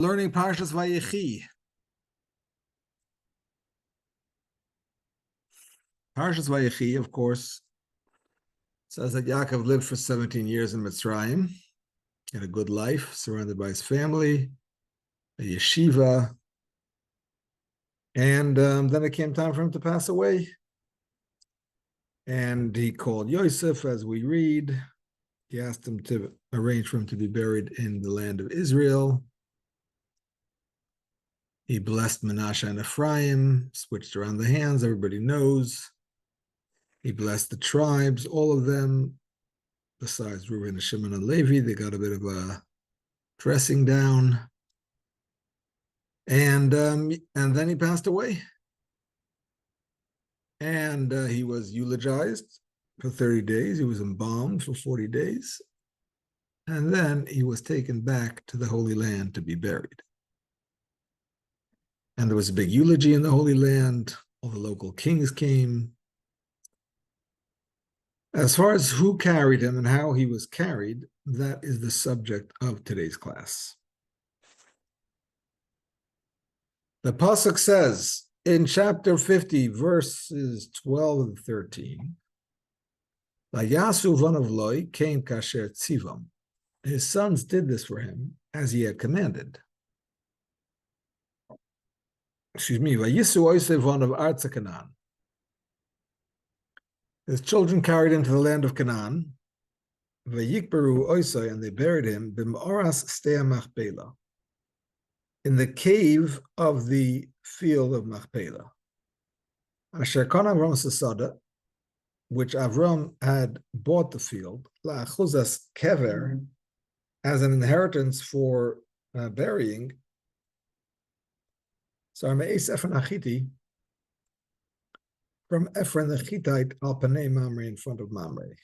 Learning Parshas Vayechi. Parshas Vayechi, of course, says that Yaakov lived for 17 years in Mitzrayim, had a good life, surrounded by his family, a yeshiva, and then it came time for him to pass away. And he called Yosef, as we read. He asked him to arrange for him to be buried in the land of Israel. He blessed Manasseh and Ephraim, switched around the hands, everybody knows. He blessed the tribes, all of them, besides Reuben and Shimon and Levi. They got a bit of a dressing down. And then he passed away. And he was eulogized for 30 days. He was embalmed for 40 days. And then he was taken back to the Holy Land to be buried. And there was a big eulogy in the Holy Land. All the local kings came. As far as who carried him and how he was carried, that is the subject of today's class. The pasuk says in chapter 50, verses 12 and 13, Vayasu vanav loi came kasher tzivam. His sons did this for him as he had commanded. Vayisu oisei vanav artza Canaan. His children carried him to the land of Canaan. Vayikberu oisei, and they buried him b'm'oras stea machpelah, in the cave of the field of Machpelah. Asher kon Avram sasada, which Avram had bought the field, la'achuzas kever, as an inheritance for burying. So me'es Ephron Achiti, from Ephron the Hittite al panei Mamre, in front of Mamre.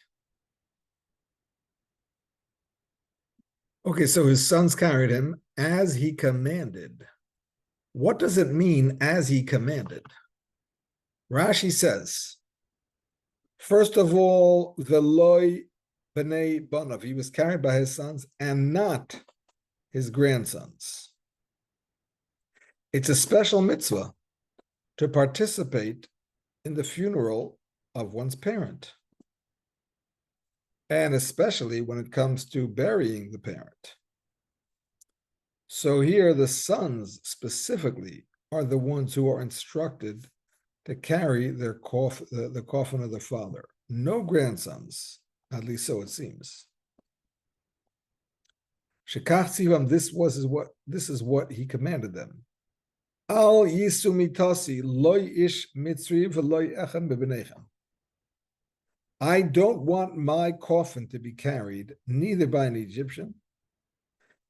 Okay, so his sons carried him as he commanded. What does it mean, as he commanded? Rashi says, first of all, the loy b'nei banav, he was carried by his sons and not his grandsons. It's a special mitzvah to participate in the funeral of one's parent, and especially when it comes to burying the parent. So here the sons specifically are the ones who are instructed to carry their the coffin of the father. No grandsons, at least so it seems. Shekach tzivam, this is what he commanded them. Al yisu mitasi loy ish mitzri v'loy echem b'bnechem. I don't want my coffin to be carried neither by an Egyptian.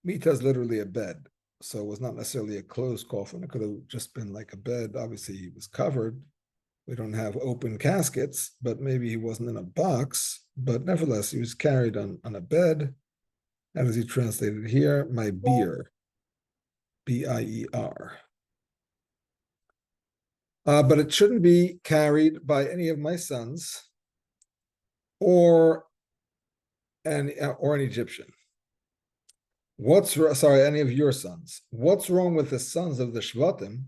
Mita is literally a bed, so it was not necessarily a closed coffin. It could have just been like a bed. Obviously, he was covered. We don't have open caskets, but maybe he wasn't in a box. But nevertheless, he was carried on a bed. And as he translated here, my bier, B-I-E-R. But it shouldn't be carried by any of my sons or an Egyptian. Any of your sons. What's wrong with the sons of the Shvatim?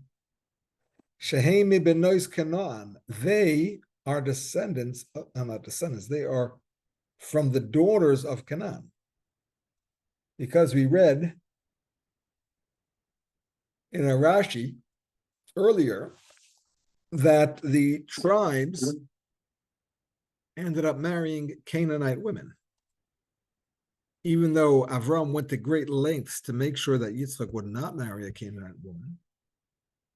Sheheim benois Canaan. They are descendants, not descendants, they are from the daughters of Canaan. Because we read in a Rashi earlier that the tribes ended up marrying Canaanite women. Even though Avram went to great lengths to make sure that Yitzchok would not marry a Canaanite woman,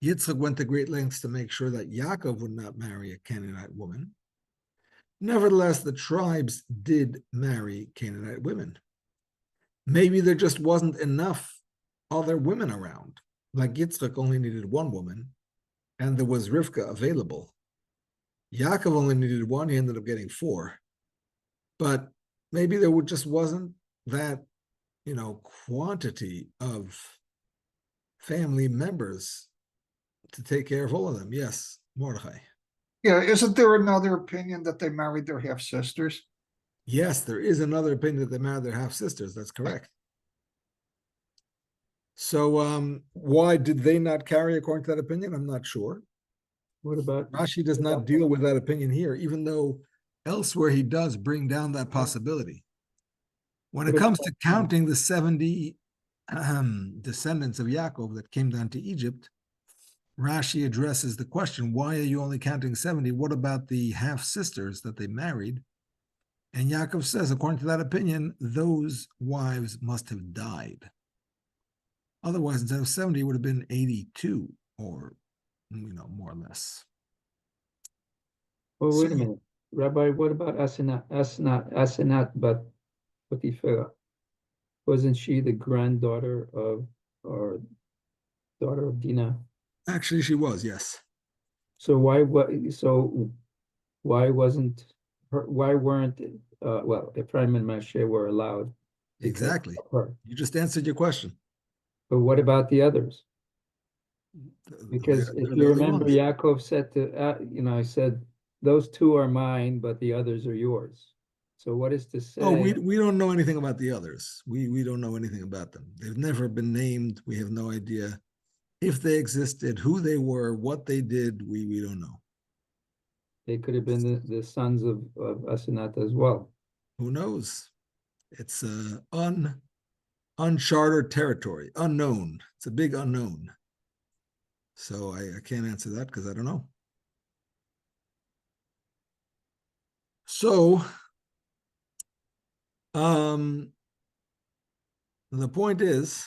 Yitzchok went to great lengths to make sure that Yaakov would not marry a Canaanite woman. Nevertheless, the tribes did marry Canaanite women. Maybe there just wasn't enough other women around. Like Yitzchok only needed one woman, and there was Rivka available. Yaakov only needed one, he ended up getting 4. But maybe there just wasn't that, quantity of family members to take care of all of them. Yes, Mordechai. Yeah, isn't there another opinion that they married their half-sisters? Yes, there is another opinion that they married their half-sisters. That's correct. So why did they not carry according to that opinion? I'm not sure. What about Rashi does not deal with that opinion here, even though elsewhere he does bring down that possibility. When it comes to counting the 70 descendants of Yaakov that came down to Egypt, Rashi addresses the question, why are you only counting 70? What about the half-sisters that they married? And Yaakov says, according to that opinion, those wives must have died. Otherwise, instead of 70, it would have been 82, or, more or less. Oh, wait a minute. Rabbi, what about Asenat, but Potiphera? Wasn't she the granddaughter of, or daughter of Dinah? Actually, she was, yes. So why wasn't her, why weren't, Ephraim and Manasseh were allowed? Exactly. You just answered your question. But what about the others? Because if you remember, Yaakov said to, I said, those two are mine, but the others are yours. So what is to say? Oh, we don't know anything about the others. We don't know anything about them. They've never been named. We have no idea if they existed, who they were, what they did. We don't know. They could have been the sons of Asenat as well. Who knows? It's uncharted territory, unknown. It's a big unknown. So I can't answer that because I don't know. So the point is,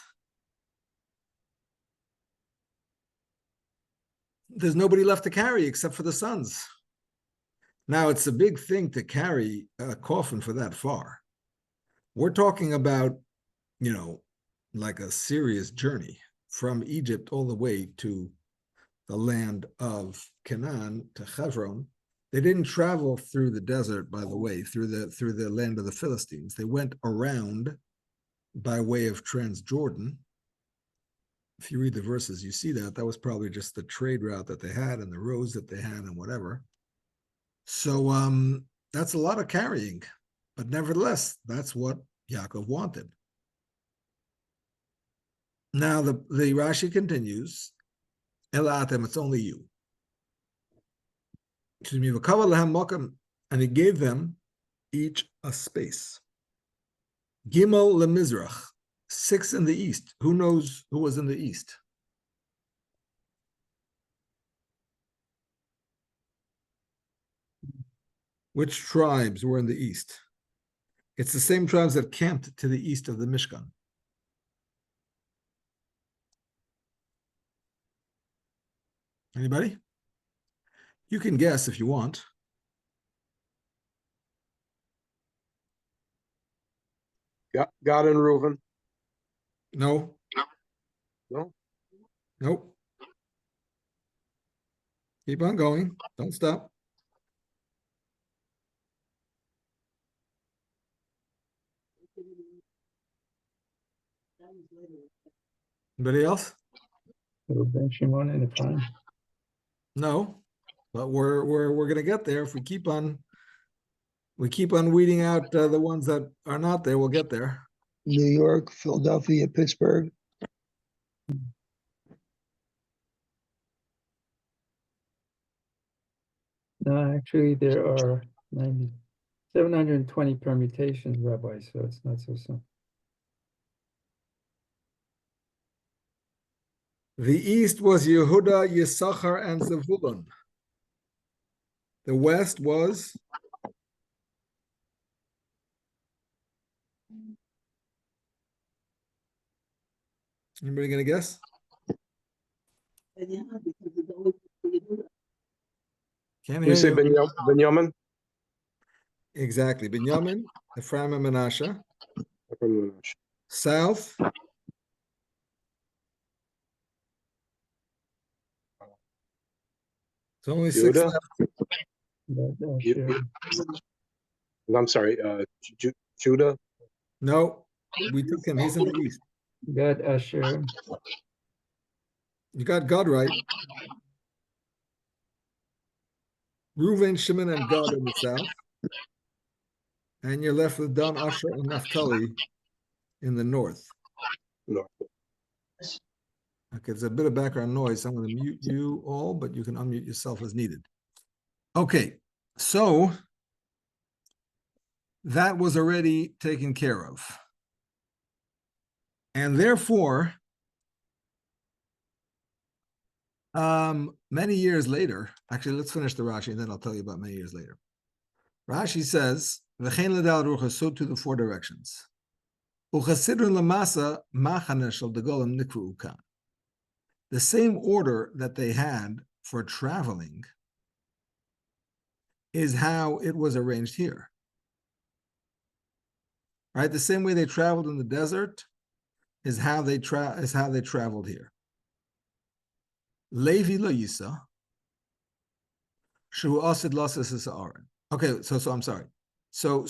there's nobody left to carry except for the sons. Now, it's a big thing to carry a coffin for that far. We're talking about, like a serious journey from Egypt all the way to the land of Canaan, to Hebron. They didn't travel through the desert, by the way, through the land of the Philistines. They went around by way of Transjordan. If you read the verses, you see that was probably just the trade route that they had and the roads that they had and whatever. So that's a lot of carrying, but nevertheless, that's what Yaakov wanted. Now the Rashi continues, Elatem, it's only you. Excuse me, and he gave them each a space. Gimel lemizrach, 6 in the east. Who knows who was in the east? Which tribes were in the east? It's the same tribes that camped to the east of the Mishkan. Anybody? You can guess if you want. Gad and Reuven. No. No. Nope. Keep on going. Don't stop. Anybody else? Ben Shimon and Ephraim. No, but we're gonna get there if we keep on weeding out the ones that are not there. We'll get there. New York, Philadelphia, Pittsburgh. No, actually, there are 720 permutations, Rabbi, so it's not so simple. The east was Yehuda, Yisachar, and Zevulun. The west was anybody gonna guess? Can't hear You say you. Benjamin? Exactly. Binyamin, Ephraim, and Manasseh. South. It's only 6 Judah? left. I'm sorry, Judah? No, we took him. He's in the east. Gad, Asher. You got God right. Reuven, Shimon, and Gad in the south. And you're left with Dan, Asher, and Naphtali in the north. No. Okay, there's a bit of background noise. So I'm going to mute you all, but you can unmute yourself as needed. Okay, so that was already taken care of. And therefore, many years later, actually, let's finish the Rashi and then I'll tell you about many years later. Rashi says, "V'chein l'dal rucha," so to the four directions. Uchasidron lamasa machane shel degolim nikru ukan. The same order that they had for traveling is how it was arranged here. Right? The same way they traveled in the desert is how they traveled here. Levi lo yisa, shu asid lasas is Aaron. Okay, so I'm sorry. So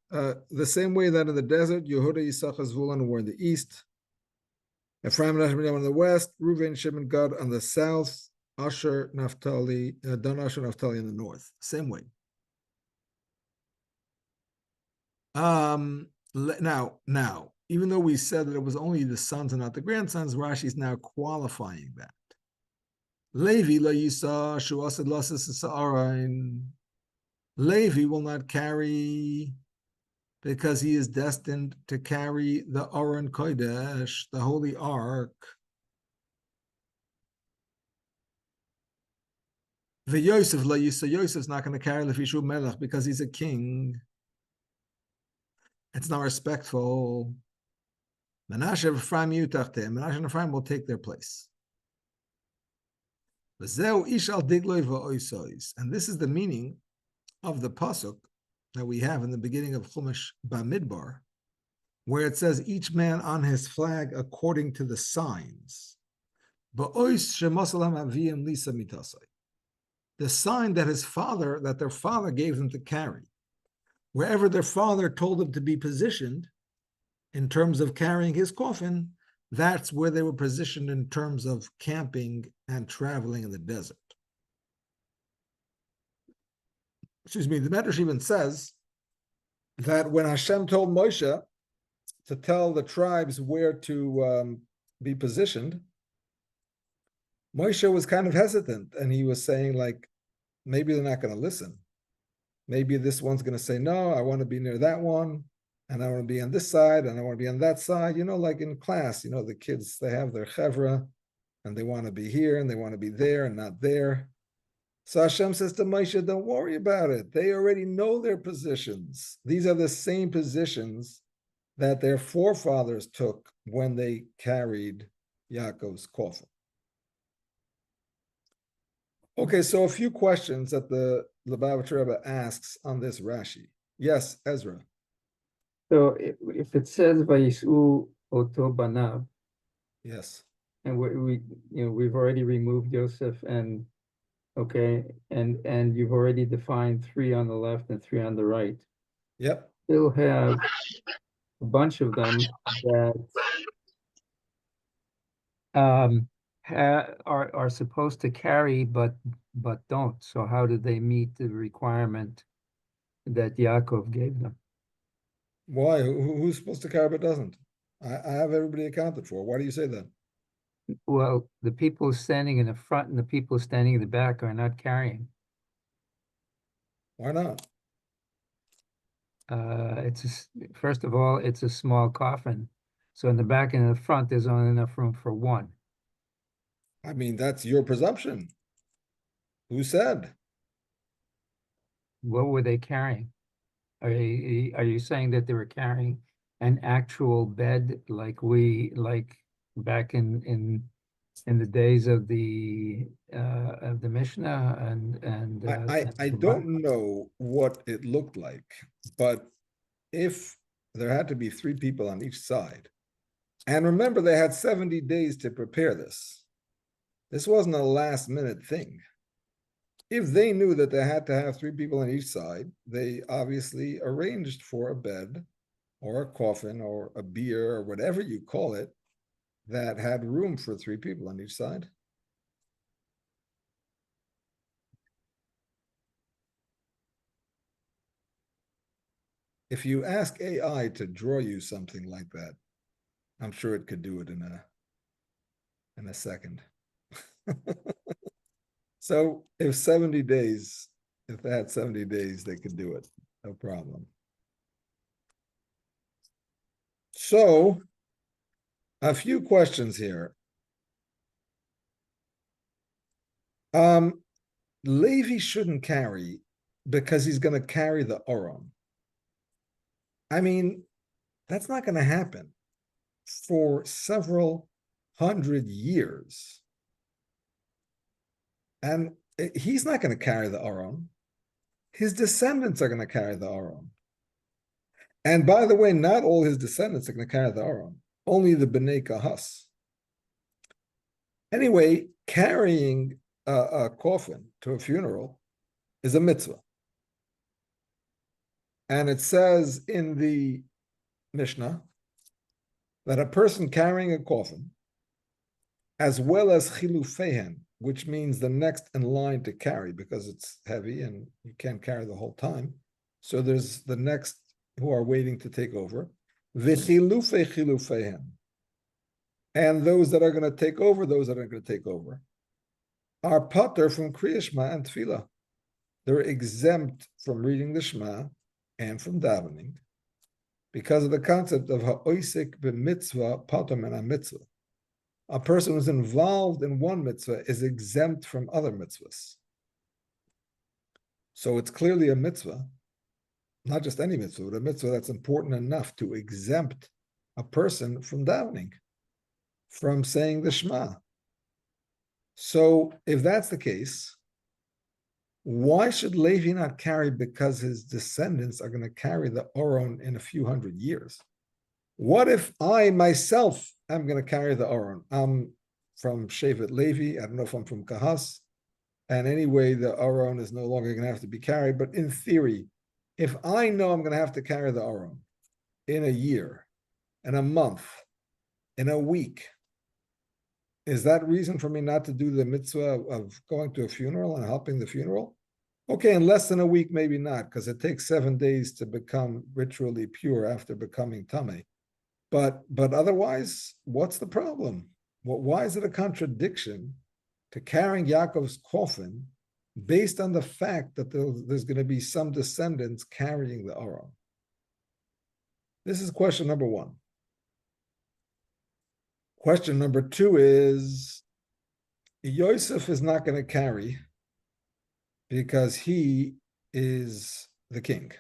the same way that in the desert, Yehuda, Yisachar, Zvulun were in the east, Ephraim and Ashbel on the west, Reuven, Shimon, Gad on the south, Asher, Naphtali, Dan Asher, Naphtali in the north. Same way. Now, even though we said that it was only the sons and not the grandsons, Rashi is now qualifying that. Levi la yisa shu asad lasas sa'arain. Levi will not carry because he is destined to carry the Aron Kodesh, the Holy Ark. The Yosef la yisa, Yosef's not going to carry Lefishu Melech because he's a king. It's not respectful. Menashe and Ephraim yutachtem. Menashe and Ephraim will take their place. And this is the meaning of the pasuk that we have in the beginning of Chumash Bamidbar, where it says, each man on his flag according to the signs. The sign that their father gave them to carry. Wherever their father told them to be positioned in terms of carrying his coffin, that's where they were positioned in terms of camping and traveling in the desert. Excuse me, the Medrash even says that when Hashem told Moshe to tell the tribes where to be positioned, Moshe was kind of hesitant, and he was saying, like, maybe they're not going to listen. Maybe this one's going to say, no, I want to be near that one, and I want to be on this side, and I want to be on that side. You know, like in class, you know, the kids, they have their chevra, and they want to be here, and they want to be there, and not there. So Hashem says to Moshe, don't worry about it. They already know their positions. These are the same positions that their forefathers took when they carried Yaakov's coffin. Okay, so a few questions that the Lubavitcher Rebbe asks on this Rashi. Yes, Ezra. So if it says Vayisu Oto Banav, Yes. and we've already removed Yosef and and you've already defined 3 on the left and 3 on the right. Yep. Still have a bunch of them that are supposed to carry but don't. So how do they meet the requirement that Yaakov gave them? Why? Who's supposed to carry but doesn't? I have everybody accounted for. Why do you say that? Well, the people standing in the front and the people standing in the back are not carrying. Why not? First of all, it's a small coffin. So in the back and in the front, there's only enough room for one. I mean, that's your presumption. Who said? What were they carrying? Are you saying that they were carrying an actual bed like back in the days of the Mishnah and I don't know what it looked like, but if there had to be 3 people on each side, and remember they had 70 days to prepare this. This wasn't a last minute thing. If they knew that they had to have 3 people on each side, they obviously arranged for a bed or a coffin or a bier or whatever you call it that had room for 3 people on each side. If you ask AI to draw you something like that, I'm sure it could do it in in a second. So if 70 days, if they had 70 days, they could do it, no problem. So a few questions here. Levi shouldn't carry because he's going to carry the Oron. I mean, that's not going to happen for several hundred years. And he's not going to carry the Aron. His descendants are going to carry the Aron. And by the way, not all his descendants are going to carry the Aron. Only the Bnei Kahas. Anyway, carrying a coffin to a funeral is a mitzvah. And it says in the Mishnah that a person carrying a coffin, as well as chilufehen, which means the next in line to carry because it's heavy and you can't carry the whole time. So there's the next who are waiting to take over. V'chilufe chilufehen. And those that are going to take over, those that are going to take over, are pater from Kriya Shema and Tefillah. They're exempt from reading the Shema and from davening because of the concept of ha'oisik b'mitzvah pater min ha'mitzvah. A person who's involved in one mitzvah is exempt from other mitzvahs. So it's clearly a mitzvah, not just any mitzvah, but a mitzvah that's important enough to exempt a person from davening, from saying the Shema. So if that's the case, why should Levi not carry because his descendants are going to carry the Oron in a few hundred years? What if I myself am going to carry the Aron? I'm from Shevet Levi. I don't know if I'm from Kahas. And anyway, the Aron is no longer going to have to be carried. But in theory, if I know I'm going to have to carry the Aron in a year, in a month, in a week, is that reason for me not to do the mitzvah of going to a funeral and helping the funeral? Okay, in less than a week, maybe not, because it takes 7 days to become ritually pure after becoming tameh. But otherwise, what's the problem? Why is it a contradiction to carrying Yaakov's coffin based on the fact that there's going to be some descendants carrying the Aron? This is question number one. Question number two is, Yosef is not going to carry because he is the king.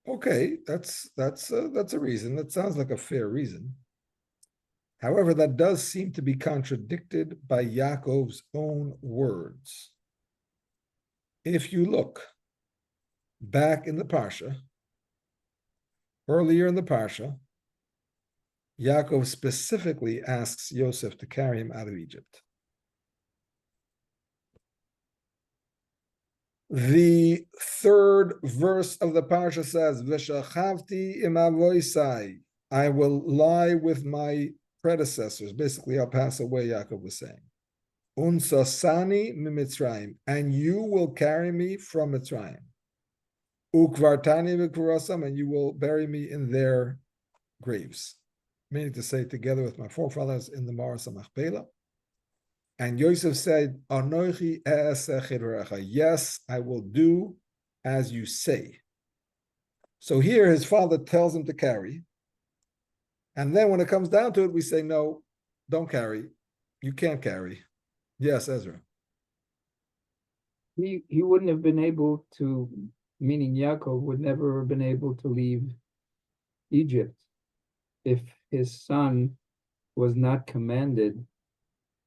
Okay, that's a reason. That sounds like a fair reason. However, that does seem to be contradicted by Yaakov's own words. If you look back in the Parsha, earlier in the Parsha, Yaakov specifically asks Yosef to carry him out of Egypt. The third verse of the Parsha says, V'shachavti im avoisai, I will lie with my predecessors. Basically, I'll pass away, Yaakov was saying. Unsasani mimitzrayim, and you will carry me from Mitzrayim. Ukvartani v'kurasam, and you will bury me in their graves. Meaning to say, together with my forefathers in the Maras HaMachpelah. And Yosef said, Anochi yes, I will do as you say. So here his father tells him to carry. And then when it comes down to it, we say, no, don't carry. You can't carry. Yes, Ezra. He wouldn't have been able to, meaning Yaakov would never have been able to leave Egypt if his son was not commanded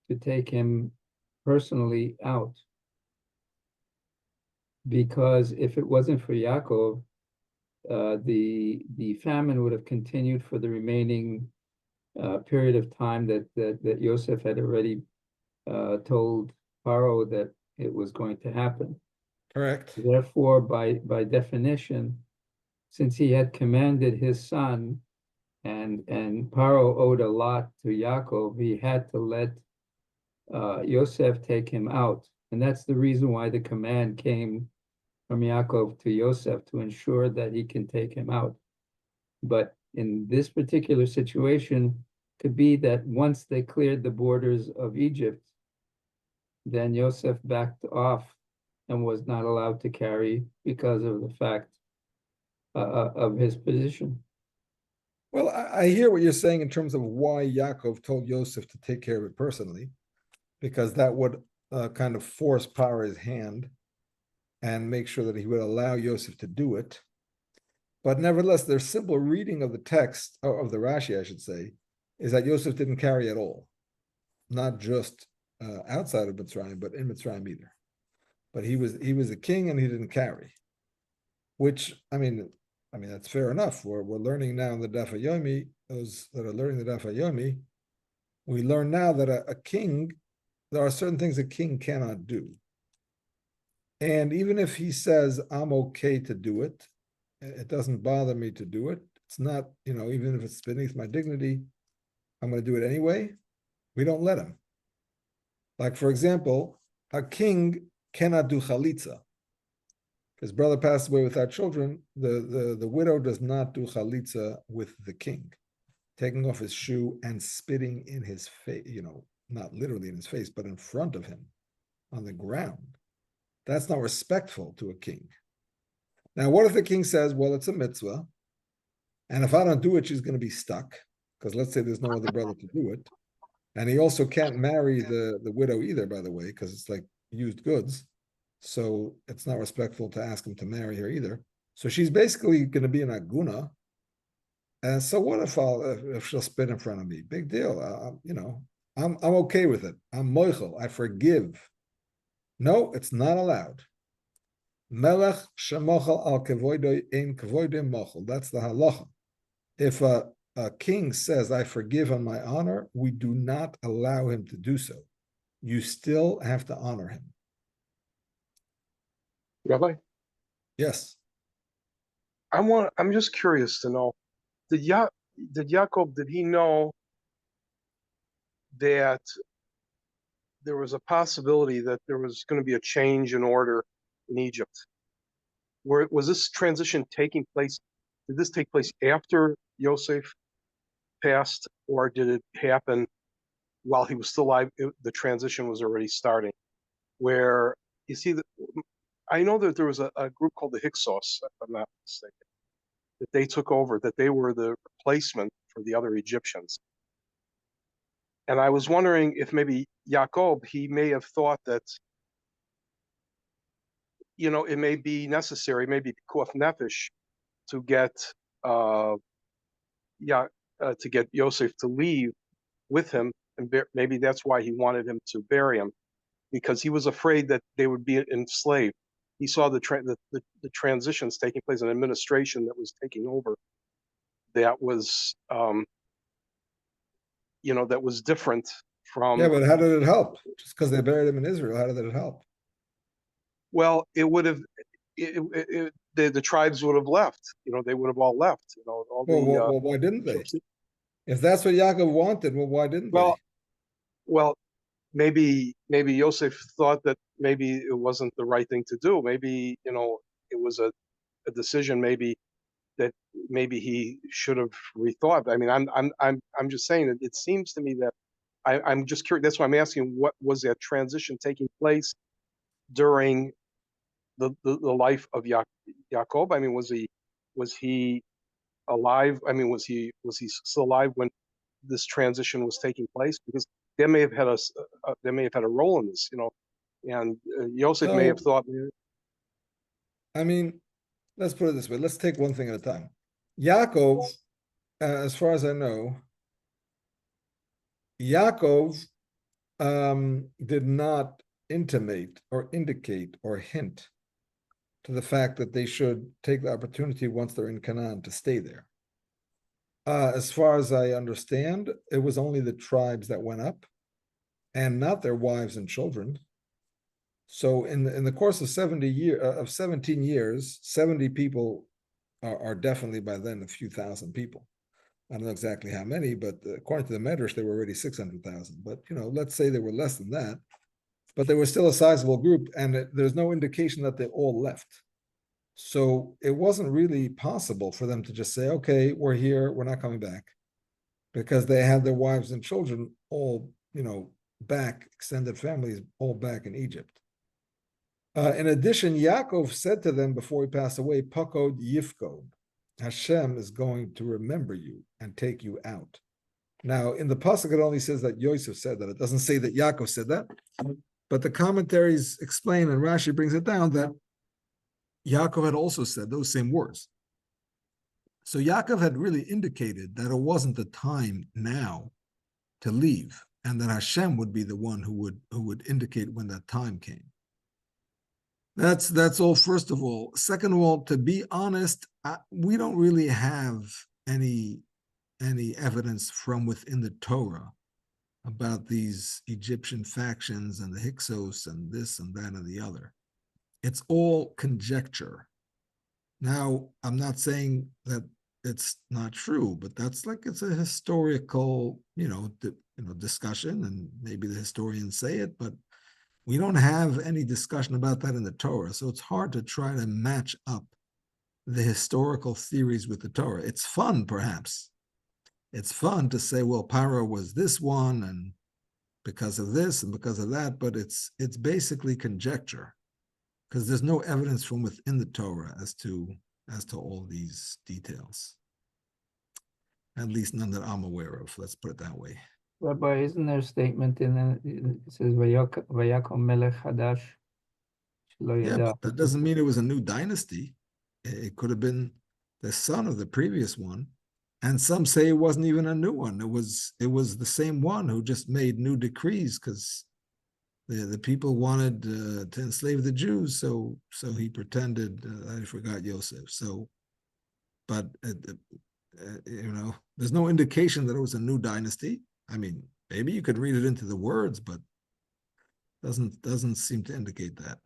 to take him personally out. Because if it wasn't for Yaakov, the famine would have continued for the remaining period of time that Yosef had already told Pharaoh that it was going to happen. Correct. Therefore, by definition, since he had commanded his son, and Pharaoh owed a lot to Yaakov, he had to let Yosef take him out. And that's the reason why the command came from Yaakov to Yosef, to ensure that he can take him out. But in this particular situation, could be that once they cleared the borders of Egypt, then Yosef backed off and was not allowed to carry because of the fact of his position. Well, I hear what you're saying in terms of why Yaakov told Yosef to take care of it personally, because that would kind of force Paro's hand and make sure that he would allow Yosef to do it. But nevertheless, their simple reading of the text, of the Rashi, I should say, is that Yosef didn't carry at all, not just outside of Mitzrayim, but in Mitzrayim either. But he was a king and he didn't carry, which I mean that's fair enough. We're learning now in the Daf Yomi, those that are learning the Daf Yomi, we learn now that a king, there are certain things a king cannot do. And even if he says, I'm okay to do it, it doesn't bother me to do it. It's not, even if it's beneath my dignity, I'm going to do it anyway. We don't let him. Like, for example, a king cannot do chalitza. His brother passed away without children. The widow does not do chalitza with the king, taking off his shoe and spitting in his face, not literally in his face, but in front of him on the ground. That's not respectful to a king. Now, what if the king says, well, it's a mitzvah, and if I don't do it, she's going to be stuck, because let's say there's no other brother to do it. And he also can't marry the widow either, by the way, because it's like used goods. So it's not respectful to ask him to marry her either. So she's basically going to be an aguna. And so what if she'll spit in front of me? Big deal. I'm okay with it. I'm moichel. I forgive. No, it's not allowed. Melech shemochel al kevoidoi ein kevoidoi mochel. That's the halacha. If a king says, I forgive on my honor, we do not allow him to do so. You still have to honor him. Rabbi, Yes. I'm just curious to know, did Yaakov, did he know that there was a possibility that there was going to be a change in order in Egypt? Was this transition taking place? Did this take place after Yosef passed, or did it happen while he was still alive? The transition was already starting. Where you see that, I know that there was a group called the Hyksos, if I'm not mistaken, that they took over, that they were the replacement for the other Egyptians. And I was wondering if maybe Yaakov, he may have thought that, it may be necessary, maybe pikuach nefesh, to get Yosef to leave with him, and maybe that's why he wanted him to bury him, because he was afraid that they would be enslaved. He saw the transitions taking place, an administration that was taking over, that was that was different from. Yeah, but how did it help? Just because they buried him in Israel, how did it help? Well, it would have. The tribes would have left. They would have all left. Well, why didn't they? If that's what Yaakov wanted, well, why didn't they? Well, maybe Yosef thought that maybe it wasn't the right thing to do. Maybe it was a decision. Maybe that maybe he should have rethought. I mean, I'm just saying that it seems to me that I'm just curious. That's why I'm asking, what was that transition taking place during the life of Yaakov? I mean, was he alive? I mean, was he still alive when this transition was taking place? Because they may have had a role in this, and Yosef may have thought. I mean, let's put it this way. Let's take one thing at a time. Yaakov, as far as I know, Yaakov did not intimate or indicate or hint to the fact that they should take the opportunity once they're in Canaan to stay there. As far as I understand, it was only the tribes that went up and not their wives and children. So in the course of 17 years, 70 people are definitely by then a few thousand people. I don't know exactly how many, but according to the Medrash, they were already 600,000. But let's say they were less than that. But they were still a sizable group, and there's no indication that they all left. So it wasn't really possible for them to just say, okay, we're here, we're not coming back. because they had their wives and children all, back, extended families all back in Egypt. In addition, Yaakov said to them before he passed away, Pakod Yifkod, Hashem is going to remember you and take you out. Now, in the pasuk, it only says that Yosef said that. It doesn't say that Yaakov said that. But the commentaries explain, and Rashi brings it down, that Yaakov had also said those same words. So Yaakov had really indicated that it wasn't the time now to leave, and that Hashem would be the one who would indicate when that time came. That's all, first of all. Second of all, to be honest, we don't really have any evidence from within the Torah about these Egyptian factions and the Hyksos and this and that and the other. It's all conjecture. Now, I'm not saying that it's not true, but it's a historical, discussion, and maybe the historians say it, but we don't have any discussion about that in the Torah. So it's hard to try to match up the historical theories with the Torah. It's fun, perhaps. It's fun to say, well, Paro was this one, and because of this and because of that, but it's basically conjecture, because there's no evidence from within the Torah as to all these details. At least none that I'm aware of. Let's put it that way. Rabbi, isn't there a statement it says Vayakom Melech Hadash? Yeah, but that doesn't mean it was a new dynasty. It could have been the son of the previous one. And some say it wasn't even a new one. It was the same one who just made new decrees because the people wanted to enslave the Jews. So he pretended I forgot Yosef. So, but there's no indication that it was a new dynasty. I mean, maybe you could read it into the words, but doesn't seem to indicate that.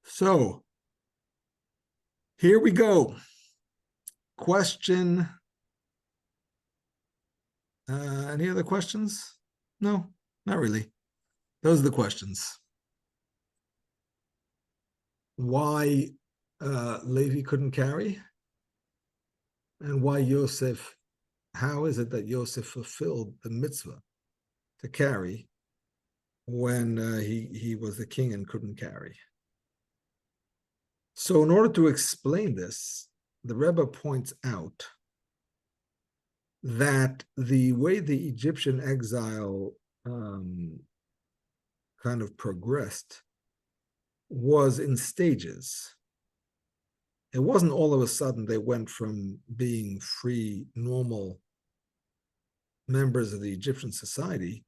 So here we go. Question. Any other questions? No, not really. Those are the questions. Why Levi couldn't carry? And why Yosef, how is it that Yosef fulfilled the mitzvah to carry when he was the king and couldn't carry? So in order to explain this, the Rebbe points out that the way the Egyptian exile kind of progressed was in stages. It wasn't all of a sudden they went from being free, normal members of the Egyptian society,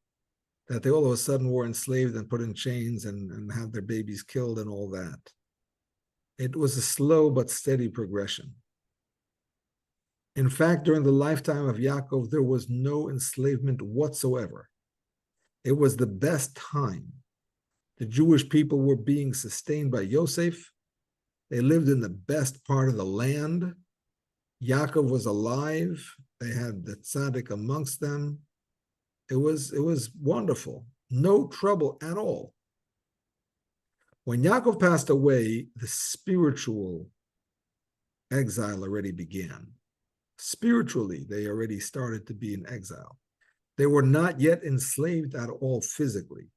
that they all of a sudden were enslaved and put in chains and had their babies killed and all that. It was a slow but steady progression. In fact, during the lifetime of Yaakov, there was no enslavement whatsoever. It was the best time. The Jewish people were being sustained by Yosef. They lived in the best part of the land. Yaakov was alive. They had the tzaddik amongst them. It was wonderful. No trouble at all. When Yaakov passed away, the spiritual exile already began. Spiritually, they already started to be in exile. They were not yet enslaved at all physically,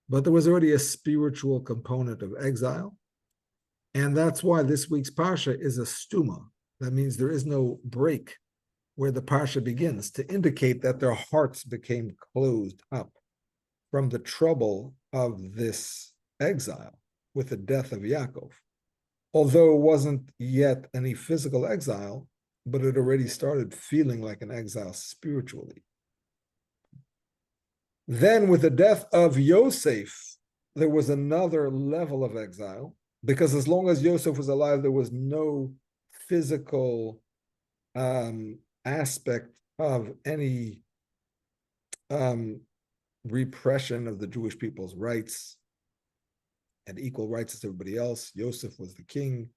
but there was already a spiritual component of exile. And that's why this week's Parsha is a stuma. That means there is no break where the Parsha begins, to indicate that their hearts became closed up from the trouble of this exile with the death of Yaakov. Although it wasn't yet any physical exile, but it already started feeling like an exile spiritually. Then with the death of Yosef, there was another level of exile, because as long as Yosef was alive, there was no physical aspect of any repression of the Jewish people's rights and equal rights as everybody else. Yosef was the king.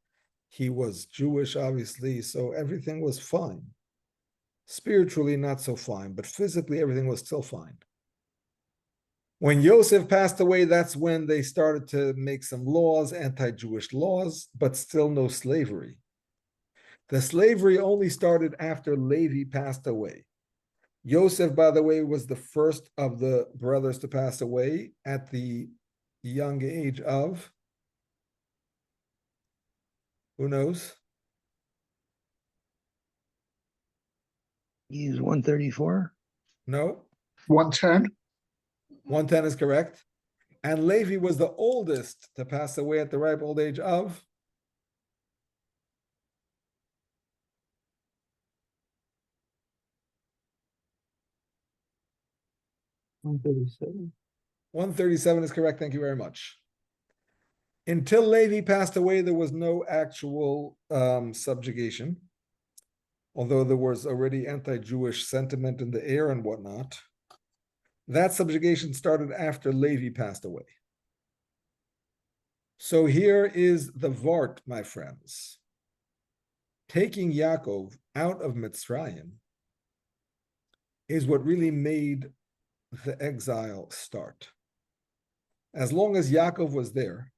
He was Jewish, obviously, so everything was fine. Spiritually, not so fine, but physically, everything was still fine. When Yosef passed away, that's when they started to make some laws, anti-Jewish laws, but still no slavery. The slavery only started after Levi passed away. Yosef, by the way, was the first of the brothers to pass away at the young age of, who knows? He's 134. No, 110. 110 is correct. And Levi was the oldest to pass away at the ripe old age of 137. 137 is correct. Thank you very much. Until Levi passed away, there was no actual subjugation, although there was already anti-Jewish sentiment in the air and whatnot. That subjugation started after Levi passed away. So here is the Vart, my friends. Taking Yaakov out of Mitzrayim is what really made the exile start. As long as Yaakov was there,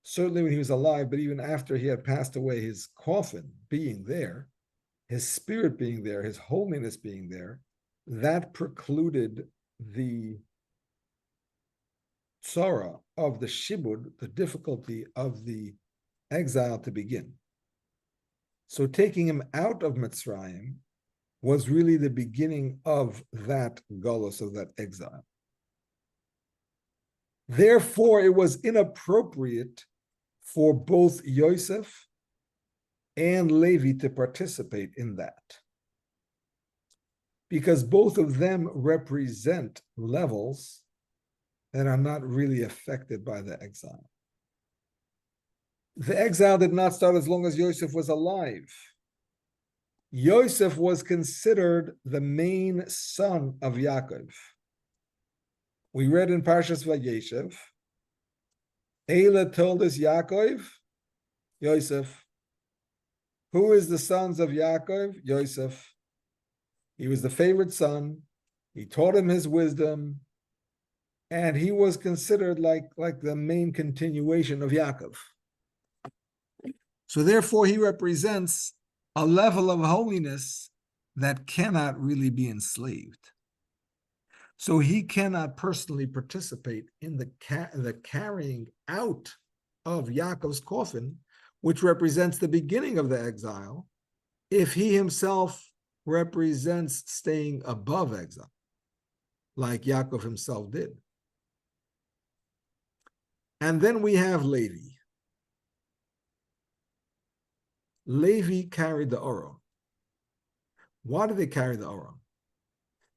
certainly when he was alive, but even after he had passed away, his coffin being there, his spirit being there, his holiness being there, that precluded the tzara of the shibud, the difficulty of the exile to begin. So taking him out of Mitzrayim was really the beginning of that galus, of that exile. Therefore, it was inappropriate for both Yosef and Levi to participate in that, because both of them represent levels that are not really affected by the exile. The exile did not start as long as Yosef was alive. Yosef was considered the main son of Yaakov. We read in Parshas Vayechi, Eila told us Yaakov, Yosef. Who is the sons of Yaakov? Yosef. He was the favorite son. He taught him his wisdom, and he was considered like the main continuation of Yaakov. So therefore, he represents a level of holiness that cannot really be enslaved. So he cannot personally participate in the carrying out of Yaakov's coffin, which represents the beginning of the exile, if he himself represents staying above exile, like Yaakov himself did. And then we have Levi. Levi carried the Oron. Why did they carry the Oron?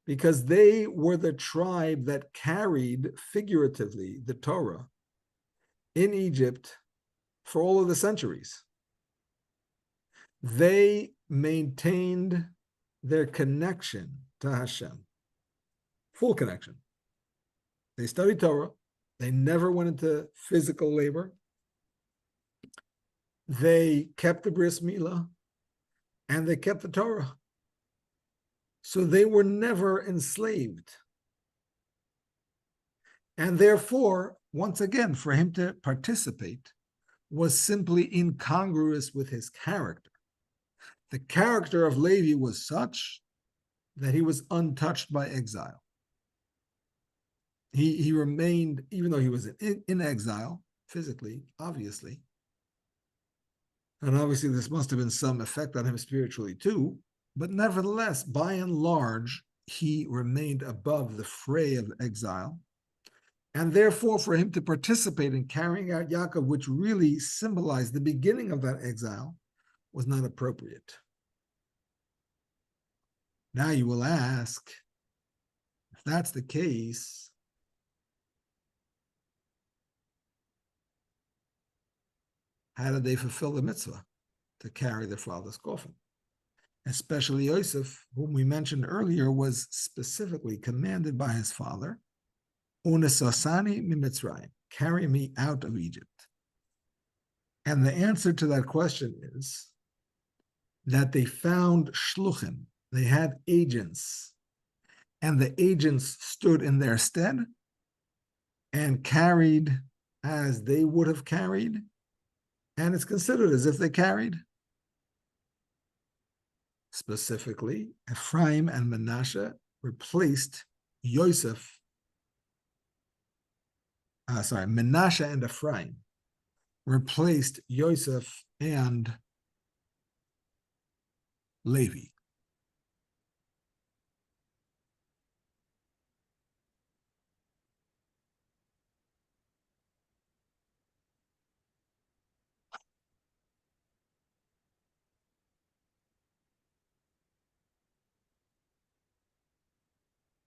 Because they were the tribe that carried, figuratively, the Torah in Egypt for all of the centuries. They maintained their connection to Hashem, full connection. They studied Torah. They never went into physical labor. They kept the bris milah, and they kept the Torah. So they were never enslaved. And therefore, once again, for him to participate was simply incongruous with his character. The character of Levi was such that he was untouched by exile. He remained, even though he was in exile, physically, obviously, and obviously this must have been some effect on him spiritually too, but nevertheless, by and large, he remained above the fray of exile. And therefore, for him to participate in carrying out Yaakov, which really symbolized the beginning of that exile, was not appropriate. Now you will ask, if that's the case, how did they fulfill the mitzvah to carry their father's coffin? Especially Yosef, whom we mentioned earlier, was specifically commanded by his father, Unesasani mimitzrayim, carry me out of Egypt. And the answer to that question is that they found shluchim, they had agents, and the agents stood in their stead and carried as they would have carried, and it's considered as if they carried. Specifically, Ephraim and Manasseh replaced Yosef. Manasseh and Ephraim replaced Yosef and Levi.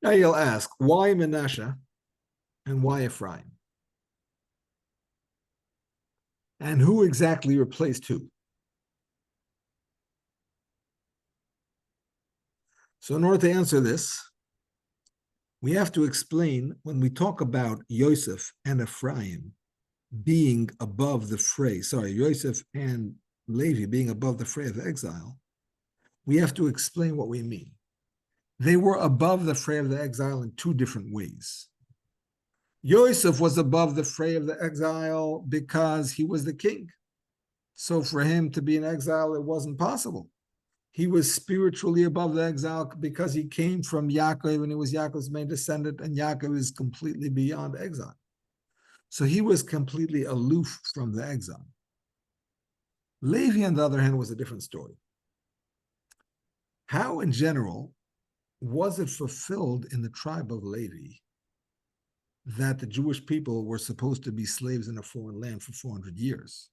Now you'll ask, why Manasseh and why Ephraim? And who exactly replaced who? So in order to answer this, we have to explain when we talk about Yosef and Ephraim being above the fray, Yosef and Levi being above the fray of exile, we have to explain what we mean. They were above the fray of the exile in two different ways. Yosef was above the fray of the exile because he was the king. So for him to be in exile, it wasn't possible. He was spiritually above the exile because he came from Yaakov and he was Yaakov's main descendant, and Yaakov is completely beyond exile. So he was completely aloof from the exile. Levi, on the other hand, was a different story. How, in general, was it fulfilled in the tribe of Levi that the Jewish people were supposed to be slaves in a foreign land for 400 years?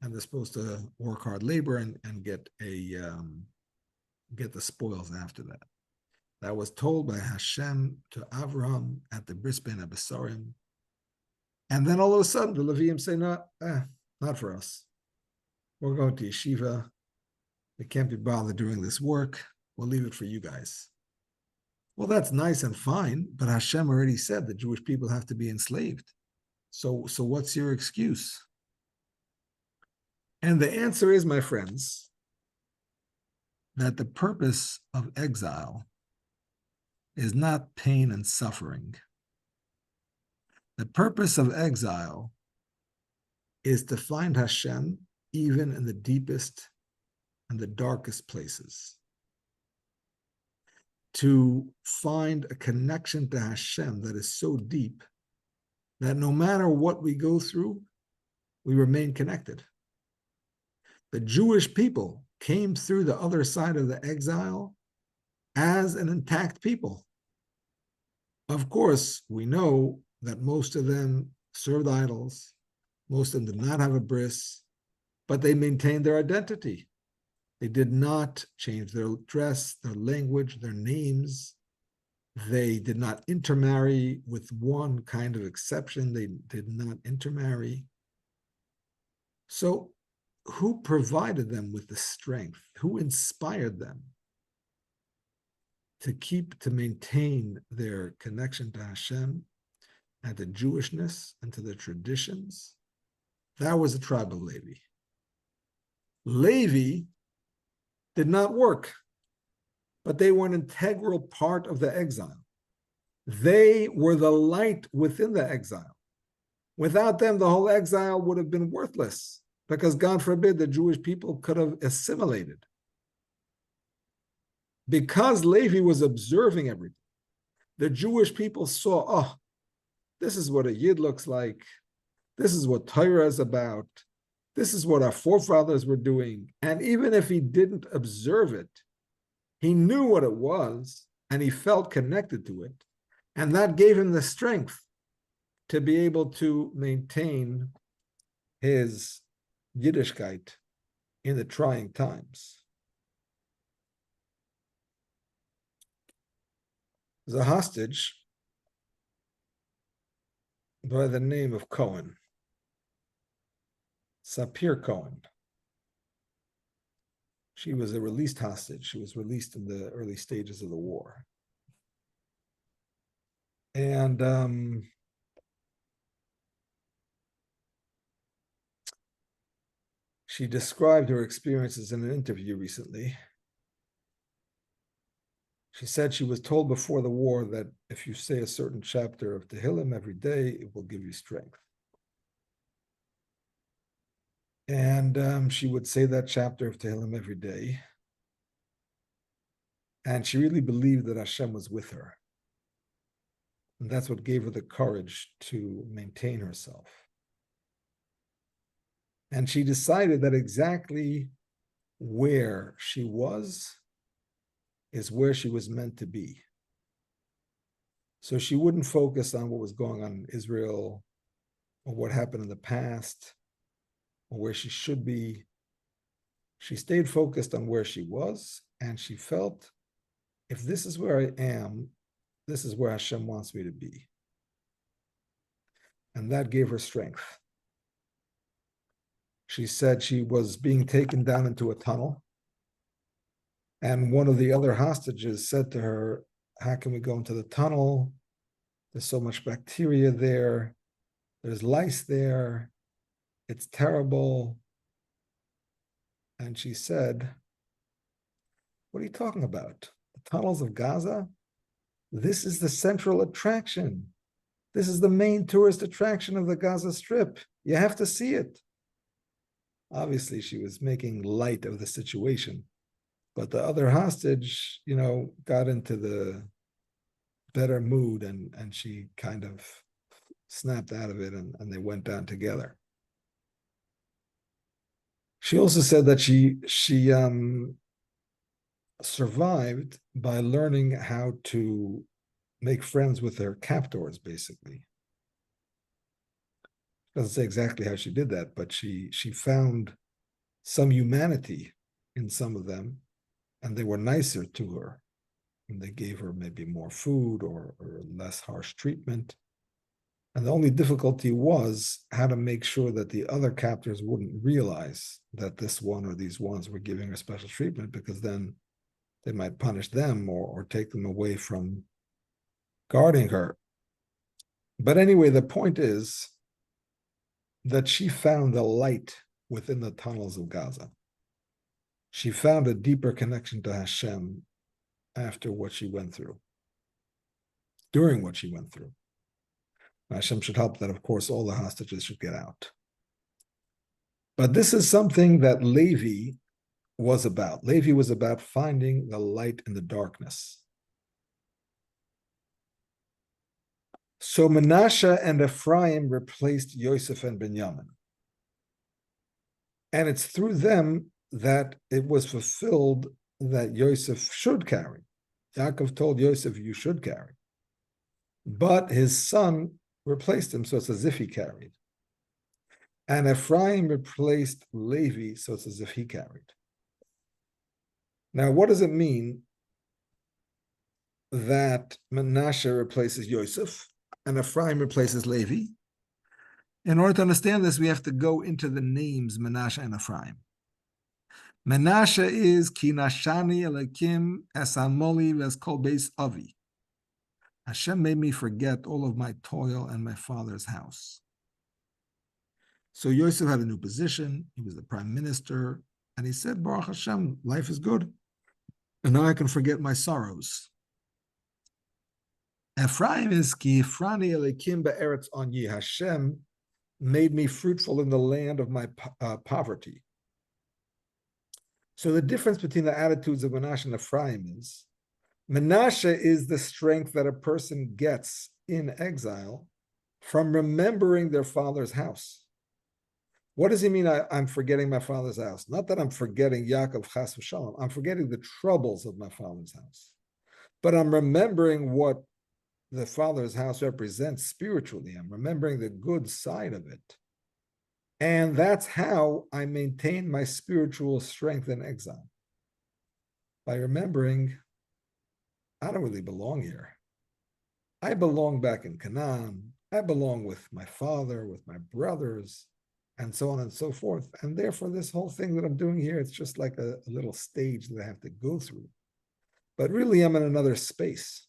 And they're supposed to work hard labor and get the spoils after that. That was told by Hashem to Avraham at the Bris Ben Abisarim. And then all of a sudden, the Leviim say, no, not for us. We're going to yeshiva. We can't be bothered doing this work. We'll leave it for you guys. Well, that's nice and fine, but Hashem already said the Jewish people have to be enslaved. So what's your excuse? And the answer is, my friends, that the purpose of exile is not pain and suffering. The purpose of exile is to find Hashem even in the deepest and the darkest places. To find a connection to Hashem that is so deep that no matter what we go through, we remain connected. The Jewish people came through the other side of the exile as an intact people. Of course, we know that most of them served idols, most of them did not have a bris, but they maintained their identity. They did not change their dress, their language, their names. They did not intermarry, with one kind of exception. They did not intermarry. So who provided them with the strength? Who inspired them to maintain their connection to Hashem and to Jewishness and to the traditions? That was the tribe of Levi. Levi did not work, but they were an integral part of the exile. They were the light within the exile. Without them, the whole exile would have been worthless, because God forbid the Jewish people could have assimilated. Because Levi was observing everything, the Jewish people saw, oh, this is what a Yid looks like. This is what Torah is about. This is what our forefathers were doing. And even if he didn't observe it, he knew what it was and he felt connected to it. And that gave him the strength to be able to maintain his Yiddishkeit in the trying times. There's a hostage by the name of Cohen, Sapir Cohen. She was a released hostage. She was released in the early stages of the war. And she described her experiences in an interview recently. She said she was told before the war that if you say a certain chapter of Tehillim every day, it will give you strength. And she would say that chapter of Tehillim every day. And she really believed that Hashem was with her. And that's what gave her the courage to maintain herself. And she decided that exactly where she was is where she was meant to be. So she wouldn't focus on what was going on in Israel or what happened in the past or where she should be. She stayed focused on where she was, and she felt, if this is where I am, this is where Hashem wants me to be. And that gave her strength. She said she was being taken down into a tunnel, and one of the other hostages said to her, how can we go into the tunnel? There's so much bacteria there. There's lice there. It's terrible. And she said, what are you talking about? The tunnels of Gaza? This is the central attraction. This is the main tourist attraction of the Gaza Strip. You have to see it. Obviously, she was making light of the situation. But the other hostage, got into the better mood, and she kind of snapped out of it, and they went down together. She also said that she survived by learning how to make friends with her captors, basically. Doesn't say exactly how she did that, but she found some humanity in some of them, and they were nicer to her. And they gave her maybe more food or less harsh treatment. And the only difficulty was how to make sure that the other captors wouldn't realize that this one or these ones were giving her special treatment, because then they might punish them or take them away from guarding her. But anyway, the point is that she found the light within the tunnels of Gaza. She found a deeper connection to Hashem after what she went through, during what she went through. Hashem should help that, of course, all the hostages should get out. But this is something that Levi was about. Levi was about finding the light in the darkness. So Manasseh and Ephraim replaced Yosef and Benjamin. And it's through them that it was fulfilled that Yosef should carry. Yaakov told Yosef, you should carry. But his son replaced him, so it's as if he carried. And Ephraim replaced Levi, so it's as if he carried. Now, what does it mean that Manasseh replaces Yosef and Ephraim replaces Levi? In order to understand this, we have to go into the names Manasseh and Ephraim. Manasseh is Ki Nashani Elokim Esamoli Veskol Beis Avi. Hashem made me forget all of my toil and my father's house. So Yosef had a new position. He was the prime minister. And he said, Baruch Hashem, life is good. And now I can forget my sorrows. Ephraim is Ki Ifrani Elokim Be'eretz Anyi. Hashem made me fruitful in the land of my poverty. So the difference between the attitudes of Manasseh and Ephraim is, Manasseh is the strength that a person gets in exile from remembering their father's house. What does he mean, I'm forgetting my father's house? Not that I'm forgetting Yaakov Chas v'Shalom. I'm forgetting the troubles of my father's house. But I'm remembering what the father's house represents spiritually. I'm remembering the good side of it. And that's how I maintain my spiritual strength in exile. By remembering, I don't really belong here. I belong back in Canaan. I belong with my father, with my brothers, and so on and so forth. And therefore, this whole thing that I'm doing here, it's just like a little stage that I have to go through. But really, I'm in another space.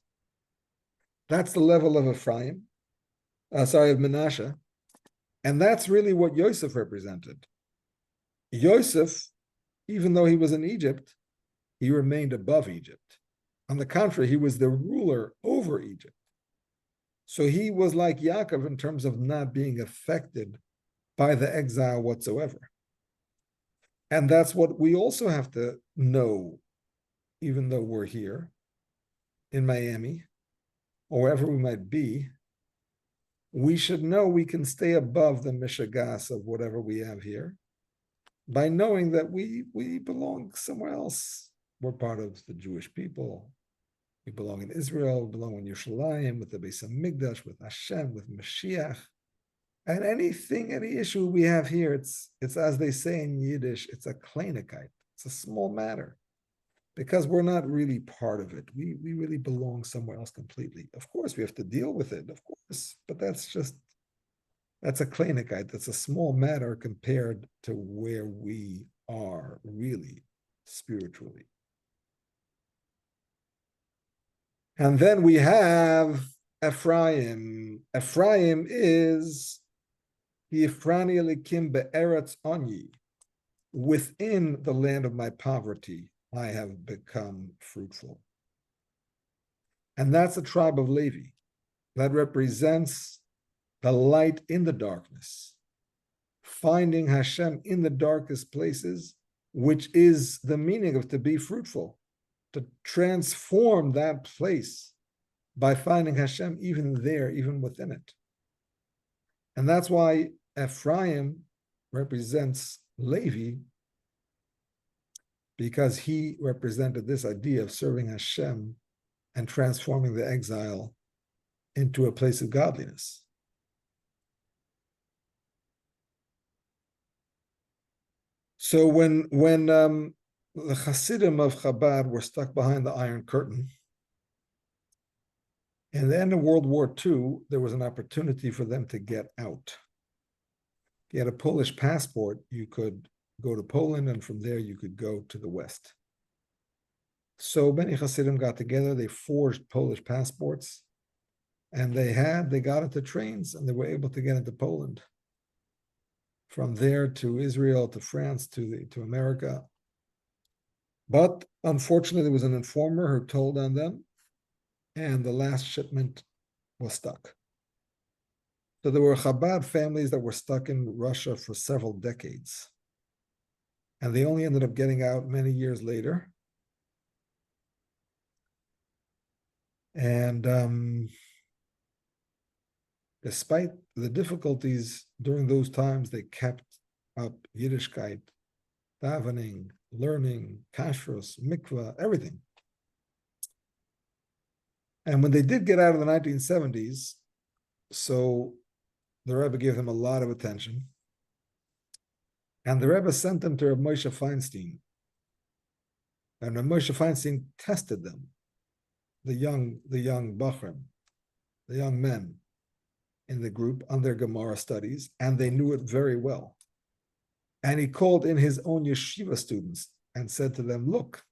That's the level of Ephraim, of Manasseh. And that's really what Yosef represented. Yosef, even though he was in Egypt, he remained above Egypt. On the contrary, he was the ruler over Egypt. So he was like Yaakov in terms of not being affected by the exile whatsoever. And that's what we also have to know even though we're here in Miami, or wherever we might be, we should know we can stay above the mishagas of whatever we have here by knowing that we belong somewhere else. We're part of the Jewish people. We belong in Israel, we belong in Yerushalayim, with the Beis HaMikdash, with Hashem, with Mashiach. And anything, any issue we have here, it's as they say in Yiddish, it's a kleinigkeit. It's a small matter. Because we're not really part of it. We really belong somewhere else completely. Of course, we have to deal with it, of course, but that's a kleinigkeit. That's a small matter compared to where we are really spiritually. And then we have Ephraim. Ephraim is the Ephraim Elikim be'eretz onyi. Within the land of my poverty, I have become fruitful. And that's the tribe of Levi. That represents the light in the darkness, finding Hashem in the darkest places, which is the meaning of to be fruitful, to transform that place by finding Hashem even there, even within it. And that's why Ephraim represents Levi, because he represented this idea of serving Hashem and transforming the exile into a place of godliness. So when the Hasidim of Chabad were stuck behind the Iron Curtain, in the end of World War II, there was an opportunity for them to get out. If you had a Polish passport, you could go to Poland, and from there you could go to the West. So many Hasidim got together, they forged Polish passports, and they got into trains, and they were able to get into Poland. From there to Israel, to France, to America. But unfortunately, there was an informer who told on them, and the last shipment was stuck. So there were Chabad families that were stuck in Russia for several decades. And they only ended up getting out many years later. And despite the difficulties during those times, they kept up Yiddishkeit, davening, learning, kashrus, mikvah, everything. And when they did get out of the 1970s, so the Rebbe gave them a lot of attention. And the Rebbe sent them to Reb Moshe Feinstein. And Reb Moshe Feinstein tested them, the young Bachrim, the young men in the group on their Gemara studies, and they knew it very well. And he called in his own yeshiva students and said to them, look,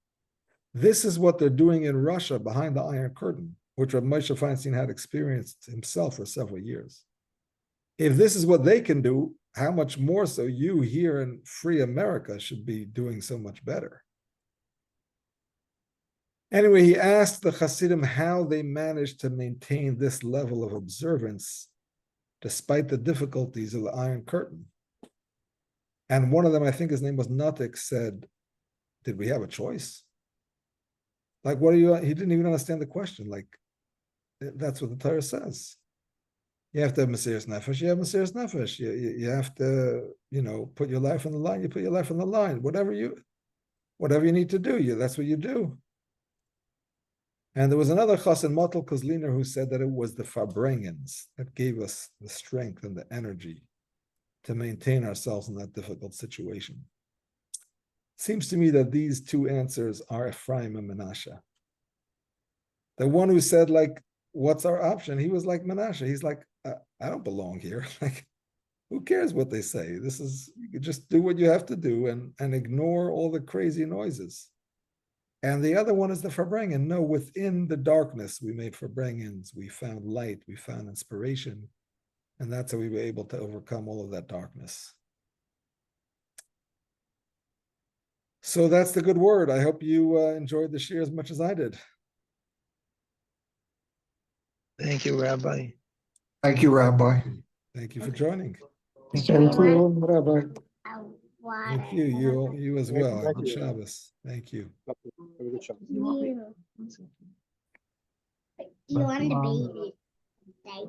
this is what they're doing in Russia behind the Iron Curtain, which Reb Moshe Feinstein had experienced himself for several years. If this is what they can do, how much more so you here in free America should be doing so much better. Anyway, he asked the Hasidim how they managed to maintain this level of observance despite the difficulties of the Iron Curtain. And one of them, I think his name was Natik, said, did we have a choice? Like, what are you, he didn't even understand the question. Like, that's what the Torah says. You have to have Mesiras Nefesh, you have Mesiras Nefesh. You have to, put your life on the line, you put your life on the line. Whatever you need to do, that's what you do. And there was another Chassan Motel Kozliner who said that it was the Farbrengens that gave us the strength and the energy to maintain ourselves in that difficult situation. Seems to me that these two answers are Ephraim and Menashe. The one who said, like, what's our option? He was like Menashe. He's like, I don't belong here. Like, who cares what they say? You just do what you have to do and ignore all the crazy noises. And the other one is the Farbrengen. No, within the darkness, we made Farbrengens. We found light, we found inspiration. And that's how we were able to overcome all of that darkness. So that's the good word. I hope you enjoyed the shir as much as I did. Thank you, Rabbi. Thank you, Rabbi. Thank you for joining. Thank you, Rabbi. Thank you. You as Thank- well. thank Good you. Shabbos. Thank you. Have a good shot. You wanted a baby. Like,